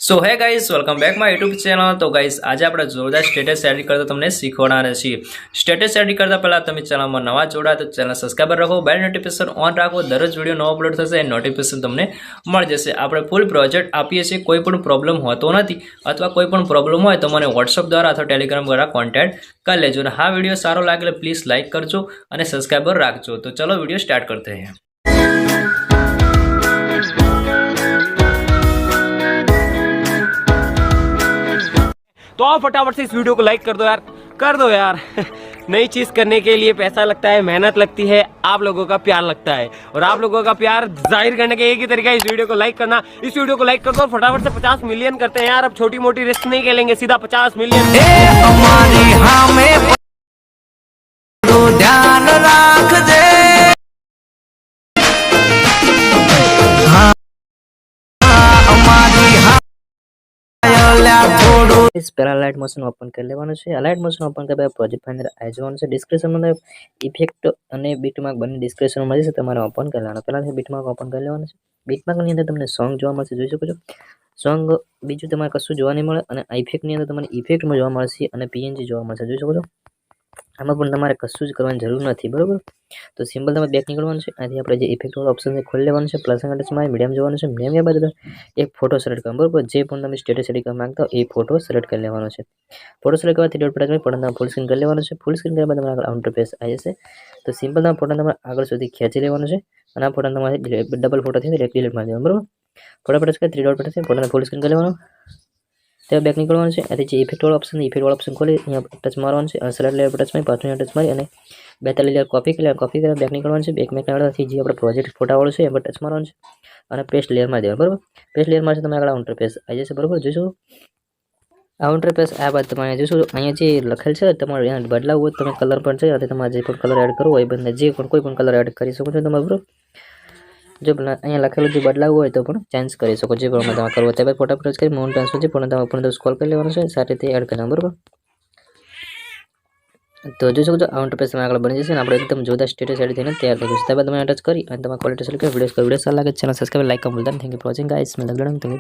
સો હે guys welcome back my YouTube channel. તો guys આજે આપણે જોરદાર સ્ટેટસ એડિટ કરતા તમને શીખવાડવાના છીએ। સ્ટેટસ એડિટ કરતા પહેલા તમે ચેનલમાં નવા જોડાયા તો ચેનલ સબસ્ક્રાઇબ રાખો, બેલ નોટિફિકેશન ઓન રાખો। દરરોજ વિડીયો નવો અપલોડ થશે એ નોટિફિકેશન તમને મળી જશે। આપણે ફૂલ પ્રોજેક્ટ આપીએ છીએ, કોઈ પણ પ્રોબ્લેમ હોતો નથી અથવા કોઈ પણ પ્રોબ્લેમ હોય તો મને વોટ્સઅપ દ્વારા અથવા ટેલિગ્રામ દ્વારા કોન્ટેક્ટ કરી લેજો। અને હા વિડીયો સારો લાગે પ્લીઝ લાઇક કરજો અને સબસ્ક્રાइबर રાખજો। तो चलो वीडियो स्टार्ट करते हैं। तो आप फटाफट से इस वीडियो को लाइक कर दो यार नई चीज करने के लिए पैसा लगता है, मेहनत लगती है, आप लोगों का प्यार लगता है और आप लोगों का प्यार जाहिर करने का एक ही तरीका है इस वीडियो को लाइक करना। इस वीडियो को लाइक कर दो और फटाफट से 50 मिलियन करते हैं यार। अब छोटी मोटी रिस्क नहीं खेलेंगे, सीधा 50 मिलियन। ध्यान रख दे इस पर अलाइट मोशन ओपन कर लेવાનું છે। અલાઇટ મોશન ઓપન કર્યા બાદ પ્રોજેક્ટ ફાઇન્ડર આવી જવાનું છે। ડિસ્ક્રિપ્શનમાં ઇફેક્ટ અને બીટમાર્ક બંને ડિસ્ક્રિપ્શનમાં મળી જશે, તમારે ઓપન કરી લેવાનું। પહેલાથી બીટમાર્ક ઓપન કરી લેવાનું છે। બીટમાર્કની અંદર તમને સોંગ જોવા મળશે, જોઈ શકો છો। સોંગ બીજું તમારે કશું જોવા નહીં મળે અને ઇફેક્ટની અંદર તમને ઇફેક્ટમાં જોવા મળશે અને પીએનજી જોવા મળશે, જોઈ શકો છો। આમાં પણ તમારે કશું જ કરવાની જરૂર નથી, બરોબર। તો સિમ્પલ તમારે બેક નીકળવાનું છે। આથી આપણે જે ઇફેક્ટ વાળો ઓપ્શન છે ખોલી લેવાનું છે। પ્લસ ટચમાં મીડિયમ જોવાનું છે। મીડિયમ બાદ એક ફોટો સિલેક્ટ કરવાનો, બરોબર। જે પણ તમે સ્ટેટસ એડિટ કરવા માંગતા હો એ ફોટો સિલેક્ટ કરી લેવાનો છે। ફોટો સિલેક્ટ કરવાથી ડોટ પર તમે ફૂલ સ્ક્રીન કરી લેવાનું છે। ફૂલ સ્ક્રીન કર્યા બાદ તમારે આગળ આઉટર પેજ આવી જશે। તો સિમ્પલ તમારે ફોટો તમારે આગળ સુધી ખેંચી લેવાનો છે અને આ ફોટો તમારે ડબલ ફોટો થઈ ડિલીટ મારી દેવાનો, બરોબર। ફોટો પર ટચ કરી 3 ડોટ પર ટચ કરી ફોટોને ફૂલ સ્ક્રીન કરી લેવાનો। ત્યાં બેક નીકળવાનું છે। આથી જે ઇફેક્ટ વાળો ઓપ્શન ખોલી અહીંયા ટચ મારવાનું છે અને સેલેક્ટ લેયર પર ટચ મારી પાછળ ટચ મારી અને 42 લેયર કોપી કરી બેક નીકળવાનું છે। બેક નીકળવાથી જે આપણે પ્રોજેક્ટ ફોટા વાળો છે એ પર ટચ મારવાનું છે અને પેસ્ટ લેયર માં દેવાનું, બરોબર। પેસ્ટ લેયર માં તમે આગળ આઉટર પેજ આવી જશે, બરોબર। જોઈશું આઉટર પેજ આ બાદ તમે જોઈશું અહીંયા જે લખેલ છે તમારે અહીંયા બદલાવ હોય તમે કલર પણ છે અને તમારે જે પણ કલર એડ કરવો હોય બંને જે પણ કોઈ પણ કલર એડ કરી શકો છો તમે, બરોબર। જો અહીંયા લખેલું જે બદલાવ હોય તો પણ ચેન્જ કરી શકો, જે પ્રમાણે તમે કરવો તે ફોટો પર ટચ કરી માઉન્ટ ટ્રાન્સફર છે પણ તમે ઉપર સ્ક્રોલ કરી લેવાનું છે, સાથે તે એડ કરવાનું, બરોબર। તો જોઈ શકો છો આઉટર પેજ તમે આગળ બની જશે અને આપણે એકદમ જોરદાર સ્ટેટસ એડિટ થઈને તૈયાર થઈ જશે। ત્યારબાદ તમે ટચ કરી અને તમારે ક્વોલિટી સેલેક્ટ કરી વિડીયો સારા લાગે ચેનલ સબસ્ક્રાઇબ લાઈક કરવાનું ભૂલતા નહીં। Thank you for watching guys.